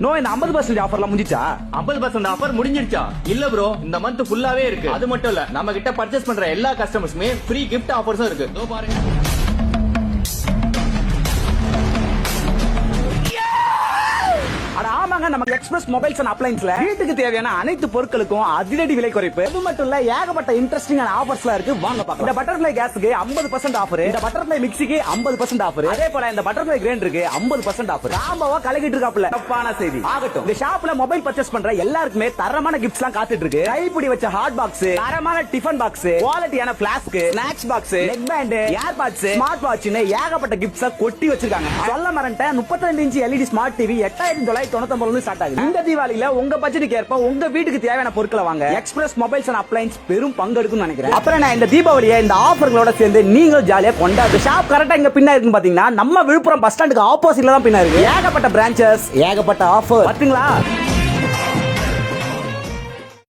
No இந்த 50% ஆஃபர்லாம் முடிஞ்சிச்சா? 50% ஆஃபர் முடிஞ்சிடுச்சா? இல்ல ப்ரோ, இந்த மந்த் ஃபுல்லாவே இருக்கு. அது மட்டும் இல்ல, நம்ம கிட்ட பர்ச்சேஸ் பண்ற எல்லா கஸ்டமர்ஸ்மே ஃப்ரீ கிஃப்ட் ஆஃபர்ஸும் இருக்கு. இதோ பாருங்க. அட ஆமாங்க, நமக்கு எக்ஸ்பிரஸ் மொபைல்ஸ் அண்ட் அப்ளைன்ஸ்ல வீட்டுக்கு தேவையான அனைத்து பொருட்களுக்கும் அதிரடி விலை குறைப்பு. அது மட்டும் இல்ல, ஏகப்பட்ட இன்ட்ரெஸ்டிங்கான ஆஃபர்ஸ்லாம் இருக்கு. வாங்க பார்க்கலாம். இந்த பட்டர்ஃப்ளை கேஸ்க்கு 50% ஆஃபர், இந்த பட்டர்ஃப்ளை மிக்ஸிக்கு 50% ஆஃபர், அதே போல இந்த பட்டர்ஃப்ளை கிரைண்டருக்கு 50% ஆஃபர். ராம்பவா கலக்கிட்டு இருக்காப்ல. தப்பான செய்தி ஆகட்டும். இந்த ஷாப்ல மொபைல் பர்ச்சேஸ் பண்ற எல்லாருக்குமே தரமான கிஃப்ட்ஸ்லாம் காத்துட்டு இருக்கு. கைப்பிடி வச்ச ஹாட் பாக்ஸ், தரமான டிஃபன் பாக்ஸ், குவாலிட்டியான flask, snacks box, neck band, air pods, smart வாட்ச்னு ஏகப்பட்ட கிஃப்ட்ஸா கொட்டி வச்சிருக்காங்க. சொல்ல மறந்துட்டேன், 32 inch LED smart TV 8999 start ஆகுது. இந்த தீபாவளியில உங்க பட்ஜெட்டுக்கு ஏற்ப உங்க வீட்டுக்கு தேவையான பொருட்களை வாங்க. எக்ஸ்பிரஸ் மொபைல்ஸ் அண்ட் அப்ளைன்ஸ் பெரும் பங்கெடுக்கும் நினைக்கிறேன். அப்புறம் நான் இந்த தீபாவளியை இந்த ஆஃபர்களோட சேர்ந்து நீங்களும் ஜாலியா கொண்டாடு. ஷாப் கரெக்டா இங்க பின்னா இருக்குன்னு பாத்தீங்கன்னா நம்ம விழுப்புரம் பஸ் ஸ்டாண்டுக்கு ஆப்போசிட்ல தான் பின்னா இருக்கு. ஏகப்பட்ட பிரான்ச்சஸ், ஏகப்பட்ட ஆஃபர் பாத்தீங்களா?